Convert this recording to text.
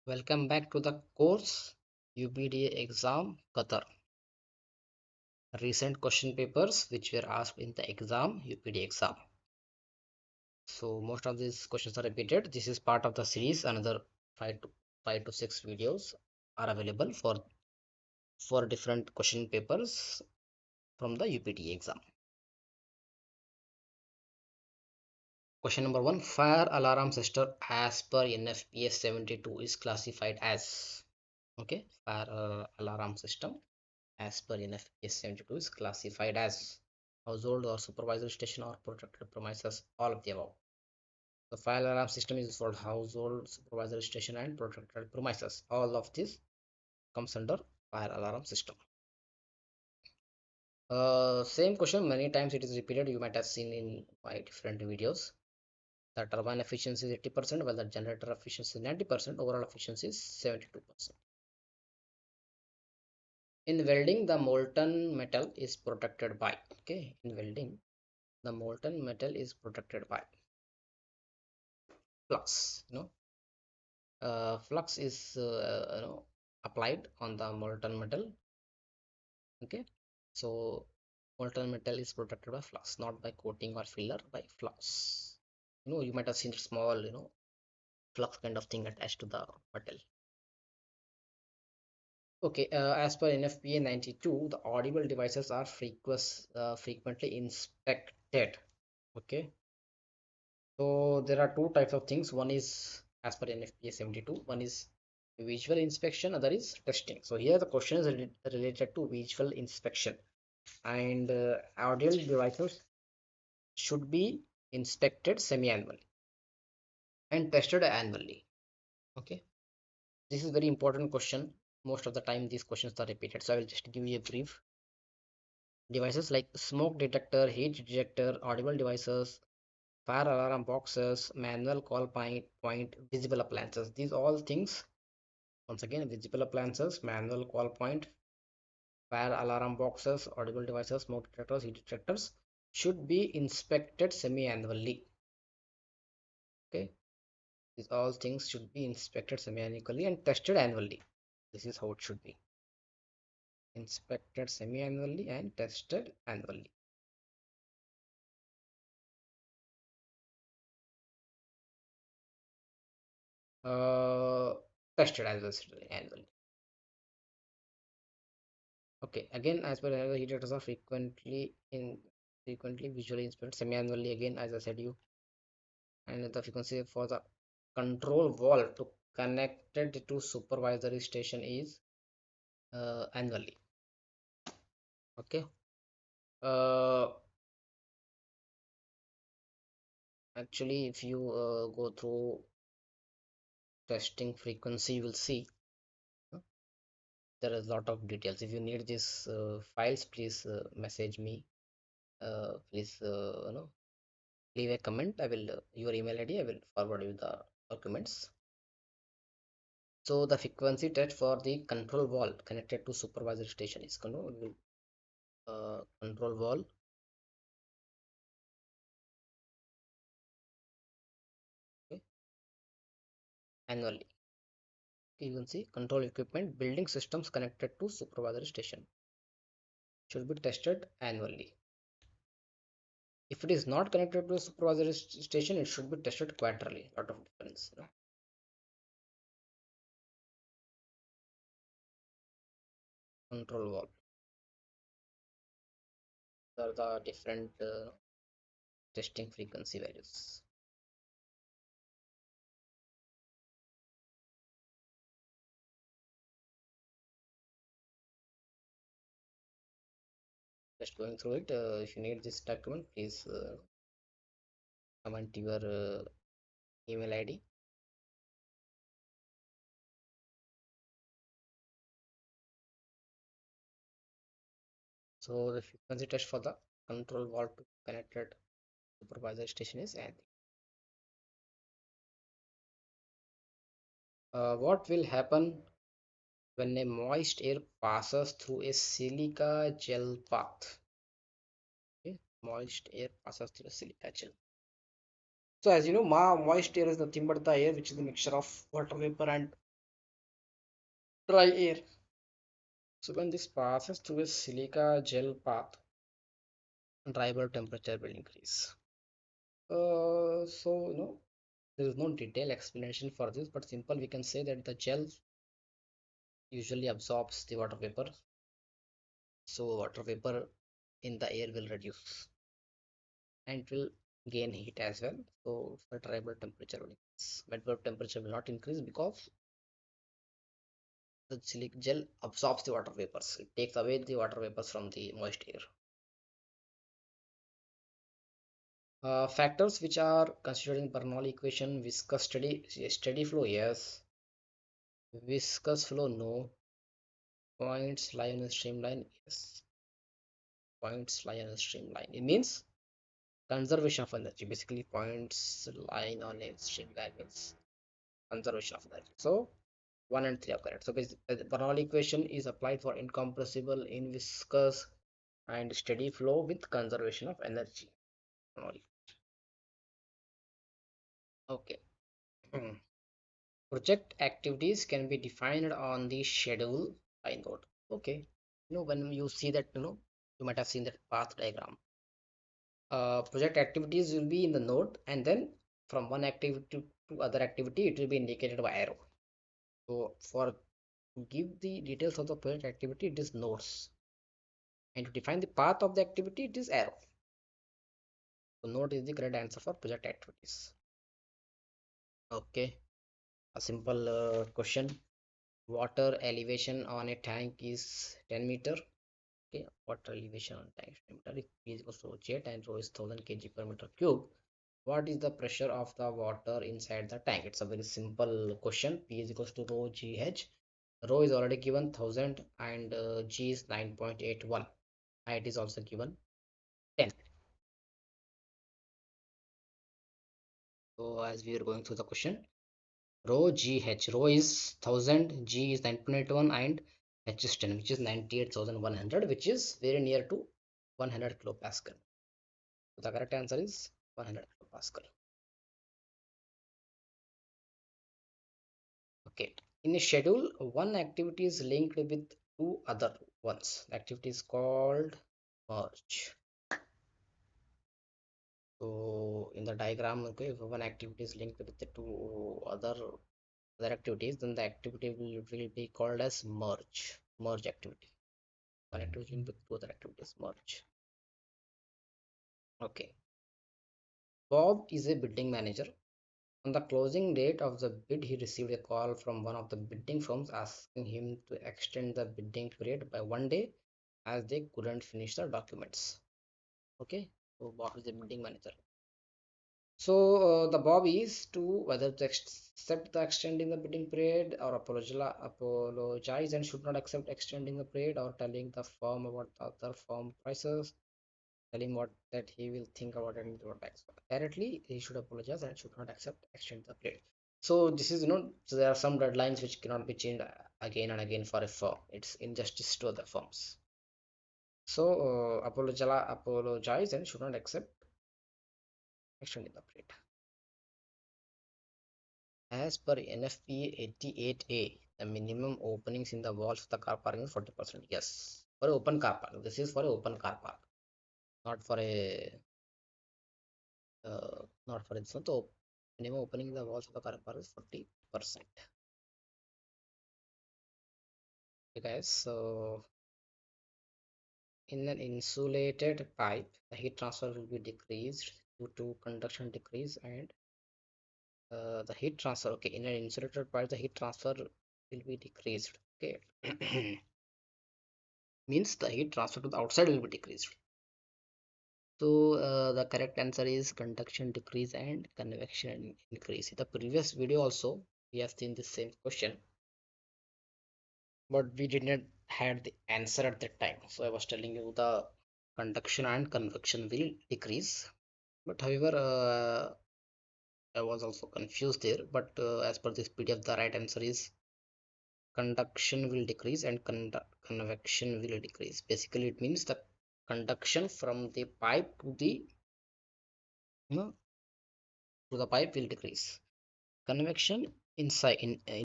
Welcome back to the course UPDA exam Qatar. Recent question papers which were asked in the exam UPDA exam. So most of these questions are repeated. This is part of the series. Another five to six videos are available for different question papers from the UPDA exam. Question number one: fire alarm system as per NFPS 72 is classified as. Okay, fire alarm system as per NFPS 72 is classified as household or supervisory station or protected premises, all of the above. The fire alarm system is for household, supervisory station and protected premises. All of this comes under fire alarm system. Same question, many times it is repeated. You might have seen in my different videos. The turbine efficiency is 80%, while the generator efficiency is 90%, overall efficiency is 72%. In welding, the molten metal is protected by, okay, in welding, the molten metal is protected by flux. Flux is applied on the molten metal. Okay, so molten metal is protected by flux, not by coating or filler, by flux. You might have seen small flux kind of thing attached to the metal. Okay, as per NFPA 92, the audible devices are frequently inspected. Okay, so there are two types of things. One is as per NFPA 72, one is visual inspection, other is testing. So here the question is related to visual inspection, and audio devices should be inspected semi-annually and tested annually. Okay, this is very important question. Most of the time these questions are repeated, so I will just give you a brief. Devices like smoke detector, heat detector, audible devices, fire alarm boxes, manual call point, visible appliances. These all things, once again, visible appliances, manual call point, fire alarm boxes, audible devices, smoke detectors, heat detectors should be inspected semi-annually. Okay, these all things should be inspected semi-annually and tested annually. This is how it should be: inspected semi-annually and tested annually. Uh, Tested as well annually. Okay, again, as per the heat detectors are frequently visually inspected semi-annually. Again, as I said you, and the frequency for the control valve to connected to supervisory station is annually. Okay. Uh, Actually, if you go through testing frequency, you will see uh, there is a lot of details. If you need these files, please message me. Please, leave a comment. I will your email ID. I will forward you the documents. So the frequency test for the control valve connected to supervisory station is control valve. Okay, annually. Okay, you can see control equipment building systems connected to supervisory station should be tested annually. If it is not connected to a supervisory station, it should be tested quarterly. Lot of difference. Control valve. There are the different testing frequency values. Just going through it. If you need this document, please comment your email ID. So the frequency test for the control valve to connected supervisor station is and what will happen when a moist air passes through a silica gel path? Okay, moist air passes through a silica gel. So as you know, moist air is nothing but the air which is a mixture of water vapor and dry air. So when this passes through a silica gel path, dry bulb temperature will increase. There is no detailed explanation for this, but simple we can say that the gel usually absorbs the water vapor, so water vapor in the air will reduce and it will gain heat as well. So the dry bulb temperature will increase. Wet bulb temperature will not increase because the silica gel absorbs the water vapors. It takes away the water vapors from the moist air. Factors which are considered in Bernoulli equation: viscous steady flow, yes; viscous flow, no; points lie on a streamline, yes; points lie on a streamline. It means conservation of energy. Basically, points line on a streamline means conservation of energy. So 1 and 3 are correct. So the Bernoulli equation is applied for incompressible, inviscous, and steady flow with conservation of energy. Bernoulli. Okay. Project activities can be defined on the schedule by node. Okay. When you see that, you might have seen that path diagram. Project activities will be in the node, and then from one activity to other activity, it will be indicated by arrow. So for to give the details of the project activity, it is nodes, and to define the path of the activity, it is arrow. So node is the correct answer for project activities. Okay. A simple question: water elevation on a tank is 10 meter. Okay, water elevation on tank is 10 meter. If P is equals to jet and rho is 1000 kg per meter cube, what is the pressure of the water inside the tank? It's a very simple question. P is equals to rho gh. Rho is already given 1000 and g is 9.81. Height is also given 10. So as we are going through the question, rho gh, rho is 1000, g is 9.81 and h is 10, which is 98,100, which is very near to 100 kilopascal. So the correct answer is 100 kilopascal. Okay. In a schedule, one activity is linked with two other ones. The activity is called merge. So in the diagram, okay, if one activity is linked with the two other activities, then the activity will be called as merge activity. One activity linked with two other activities, merge. Okay. Bob is a bidding manager. On the closing date of the bid, he received a call from one of the bidding firms asking him to extend the bidding period by 1 day as they couldn't finish the documents. Okay, so Bob is the bidding manager. So the Bob is to whether to accept the extending the bidding period or apologize and should not accept extending the period, or telling the firm about the other firm prices, tell him what that he will think about it and what tax. Apparently, he should apologize and should not accept extend the period. So this is so there are some deadlines which cannot be changed again and again for a firm. It's injustice to other firms. So apologize and should not accept extending the period. As per NFPA 88A, the minimum openings in the walls of the car parking is 40%. Yes, for open car park. This is for open car park, not for a not for instance. So minimum opening in the walls of the car park is 40%. Okay, guys. So in an insulated pipe, the heat transfer will be decreased due to conduction decrease and the heat transfer. Okay, in an insulated pipe, the heat transfer will be decreased. Okay. Means the heat transfer to the outside will be decreased. So the correct answer is conduction decrease and convection increase. In the previous video also we have seen the same question, but we did not had the answer at that time. So I was telling you the conduction and convection will decrease. But however, I was also confused there. But as per this PDF, the right answer is conduction will decrease and convection will decrease. Basically, it means the conduction from the pipe to the you know to the pipe will decrease. Convection inside in